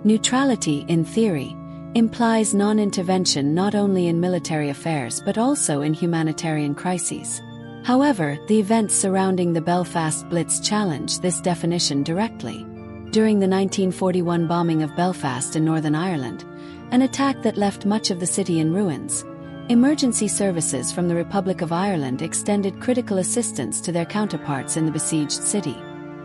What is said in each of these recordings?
Neutrality, in theory, implies non-intervention not only in military affairs but also in humanitarian crises. However, the events surrounding the Belfast Blitz challenge this definition directly. During the 1941 bombing of Belfast in Northern Ireland, an attack that left much of the city in ruins, emergency services from the Republic of Ireland extended critical assistance to their counterparts in the besieged city.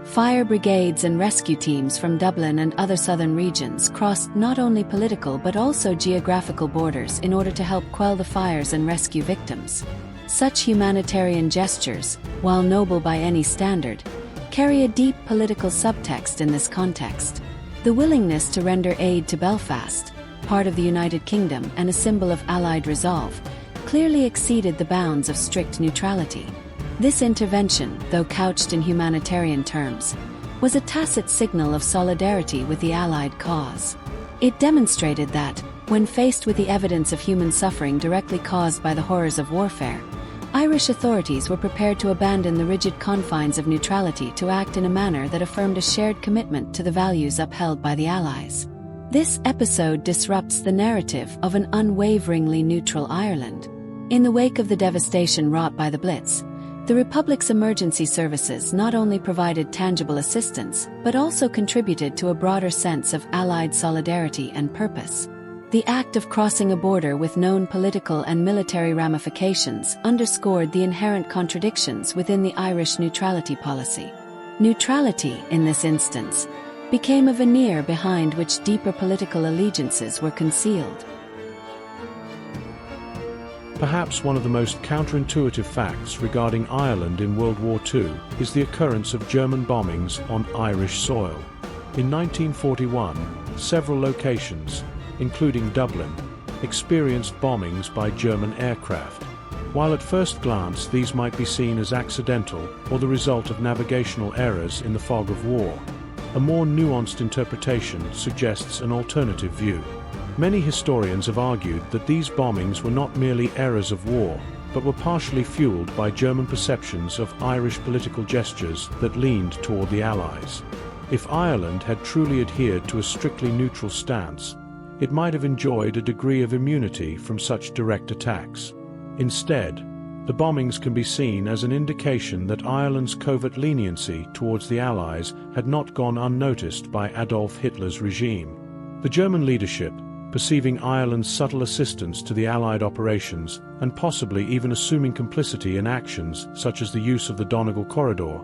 Fire brigades and rescue teams from Dublin and other southern regions crossed not only political but also geographical borders in order to help quell the fires and rescue victims. Such humanitarian gestures, while noble by any standard, carry a deep political subtext in this context. The willingness to render aid to Belfast, part of the United Kingdom and a symbol of Allied resolve, clearly exceeded the bounds of strict neutrality. This intervention, though couched in humanitarian terms, was a tacit signal of solidarity with the Allied cause. It demonstrated that, when faced with the evidence of human suffering directly caused by the horrors of warfare, Irish authorities were prepared to abandon the rigid confines of neutrality to act in a manner that affirmed a shared commitment to the values upheld by the Allies. This episode disrupts the narrative of an unwaveringly neutral Ireland. In the wake of the devastation wrought by the Blitz, the Republic's emergency services not only provided tangible assistance but also contributed to a broader sense of Allied solidarity and purpose. The act of crossing a border with known political and military ramifications underscored the inherent contradictions within the Irish neutrality policy. Neutrality, in this instance, became a veneer behind which deeper political allegiances were concealed. Perhaps one of the most counterintuitive facts regarding Ireland in World War II is the occurrence of German bombings on Irish soil. In 1941, several locations, including Dublin, experienced bombings by German aircraft. While at first glance these might be seen as accidental or the result of navigational errors in the fog of war, a more nuanced interpretation suggests an alternative view. Many historians have argued that these bombings were not merely errors of war, but were partially fueled by German perceptions of Irish political gestures that leaned toward the Allies. If Ireland had truly adhered to a strictly neutral stance, it might have enjoyed a degree of immunity from such direct attacks. Instead, the bombings can be seen as an indication that Ireland's covert leniency towards the Allies had not gone unnoticed by Adolf Hitler's regime. The German leadership, perceiving Ireland's subtle assistance to the Allied operations and possibly even assuming complicity in actions such as the use of the Donegal corridor,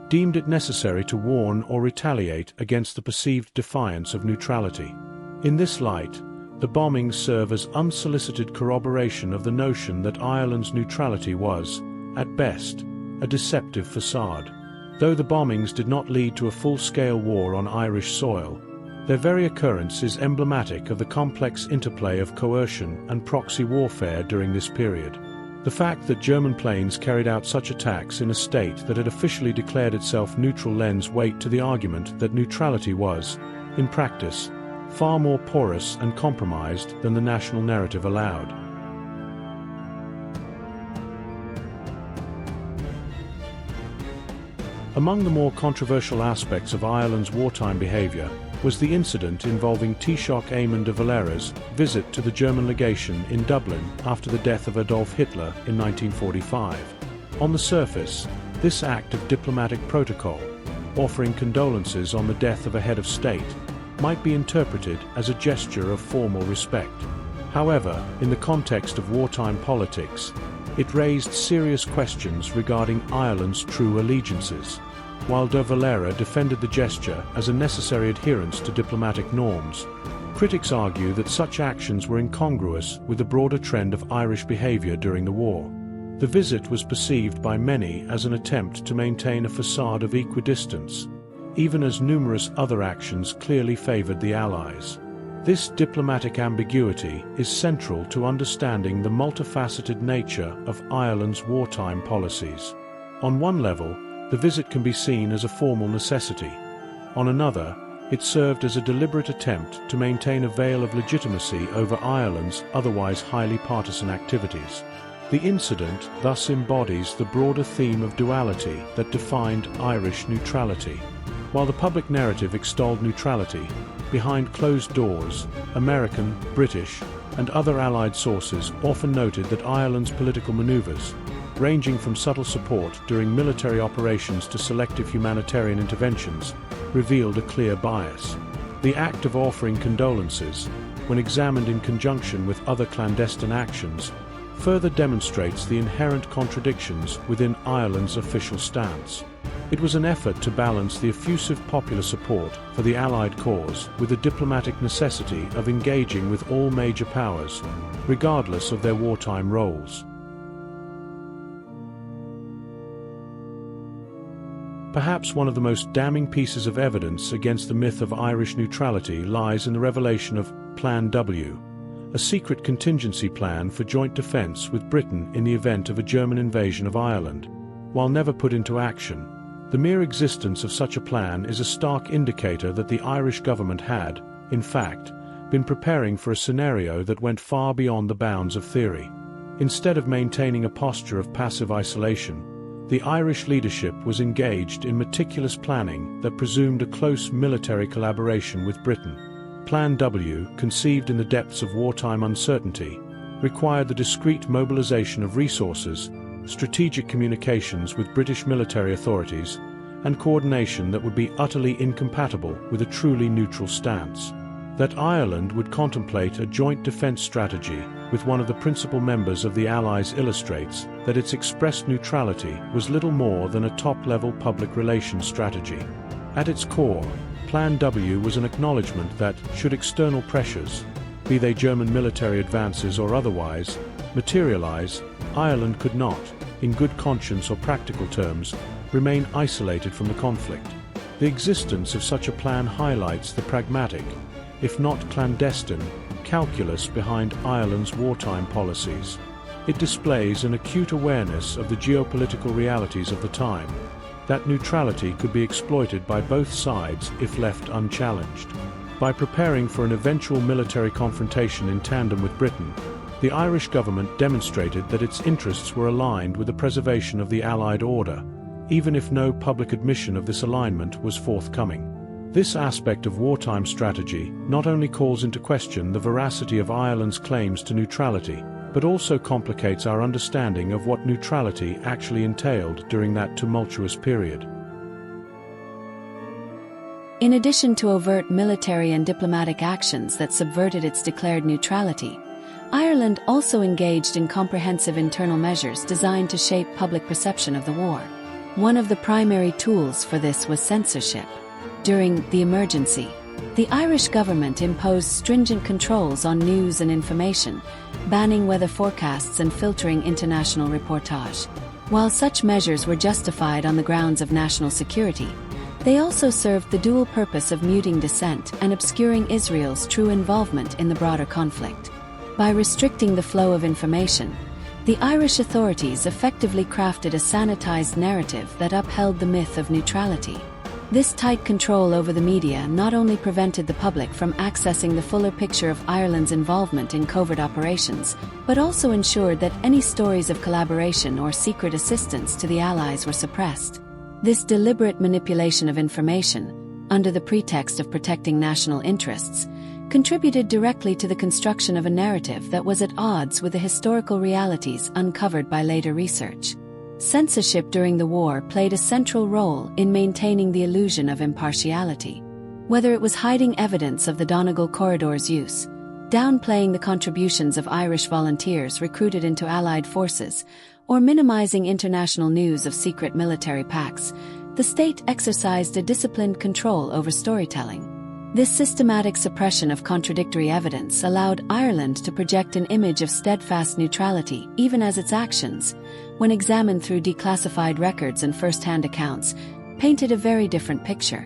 deemed it necessary to warn or retaliate against the perceived defiance of neutrality. In this light, the bombings serve as unsolicited corroboration of the notion that Ireland's neutrality was, at best, a deceptive facade. Though the bombings did not lead to a full-scale war on Irish soil, their very occurrence is emblematic of the complex interplay of coercion and proxy warfare during this period. The fact that German planes carried out such attacks in a state that had officially declared itself neutral lends weight to the argument that neutrality was, in practice, far more porous and compromised than the national narrative allowed. Among the more controversial aspects of Ireland's wartime behaviour was the incident involving Taoiseach Eamon de Valera's visit to the German legation in Dublin after the death of Adolf Hitler in 1945. On the surface, this act of diplomatic protocol, offering condolences on the death of a head of state, might be interpreted as a gesture of formal respect. However, in the context of wartime politics, it raised serious questions regarding Ireland's true allegiances. While de Valera defended the gesture as a necessary adherence to diplomatic norms, critics argue that such actions were incongruous with the broader trend of Irish behaviour during the war. The visit was perceived by many as an attempt to maintain a facade of equidistance, even as numerous other actions clearly favoured the Allies. This diplomatic ambiguity is central to understanding the multifaceted nature of Ireland's wartime policies. On one level, the visit can be seen as a formal necessity. On another, it served as a deliberate attempt to maintain a veil of legitimacy over Ireland's otherwise highly partisan activities. The incident thus embodies the broader theme of duality that defined Irish neutrality. While the public narrative extolled neutrality, behind closed doors, American, British, and other Allied sources often noted that Ireland's political maneuvers, ranging from subtle support during military operations to selective humanitarian interventions, revealed a clear bias. The act of offering condolences, when examined in conjunction with other clandestine actions, further demonstrates the inherent contradictions within Ireland's official stance. It was an effort to balance the effusive popular support for the Allied cause with the diplomatic necessity of engaging with all major powers, regardless of their wartime roles. Perhaps one of the most damning pieces of evidence against the myth of Irish neutrality lies in the revelation of Plan W, a secret contingency plan for joint defence with Britain in the event of a German invasion of Ireland. While never put into action, the mere existence of such a plan is a stark indicator that the Irish government had, in fact, been preparing for a scenario that went far beyond the bounds of theory. Instead of maintaining a posture of passive isolation, the Irish leadership was engaged in meticulous planning that presumed a close military collaboration with Britain. Plan W, conceived in the depths of wartime uncertainty, required the discreet mobilization of resources, strategic communications with British military authorities, and coordination that would be utterly incompatible with a truly neutral stance. That Ireland would contemplate a joint defence strategy with one of the principal members of the Allies illustrates that its expressed neutrality was little more than a top-level public relations strategy. At its core, Plan W was an acknowledgement that, should external pressures, be they German military advances or otherwise, materialize, Ireland could not, in good conscience or practical terms, remain isolated from the conflict. The existence of such a plan highlights the pragmatic, if not clandestine, calculus behind Ireland's wartime policies. It displays an acute awareness of the geopolitical realities of the time, that neutrality could be exploited by both sides if left unchallenged. By preparing for an eventual military confrontation in tandem with Britain, the Irish government demonstrated that its interests were aligned with the preservation of the Allied order, even if no public admission of this alignment was forthcoming. This aspect of wartime strategy not only calls into question the veracity of Ireland's claims to neutrality, but also complicates our understanding of what neutrality actually entailed during that tumultuous period. In addition to overt military and diplomatic actions that subverted its declared neutrality, Ireland also engaged in comprehensive internal measures designed to shape public perception of the war. One of the primary tools for this was censorship. During the emergency, the Irish government imposed stringent controls on news and information, banning weather forecasts and filtering international reportage. While such measures were justified on the grounds of national security, they also served the dual purpose of muting dissent and obscuring Israel's true involvement in the broader conflict. By restricting the flow of information, the Irish authorities effectively crafted a sanitized narrative that upheld the myth of neutrality. This tight control over the media not only prevented the public from accessing the fuller picture of Ireland's involvement in covert operations, but also ensured that any stories of collaboration or secret assistance to the Allies were suppressed. This deliberate manipulation of information, under the pretext of protecting national interests, contributed directly to the construction of a narrative that was at odds with the historical realities uncovered by later research. Censorship during the war played a central role in maintaining the illusion of impartiality. Whether it was hiding evidence of the Donegal corridor's use, downplaying the contributions of Irish volunteers recruited into Allied forces, or minimizing international news of secret military pacts, the state exercised a disciplined control over storytelling. This systematic suppression of contradictory evidence allowed Ireland to project an image of steadfast neutrality even as its actions, when examined through declassified records and first-hand accounts, painted a very different picture.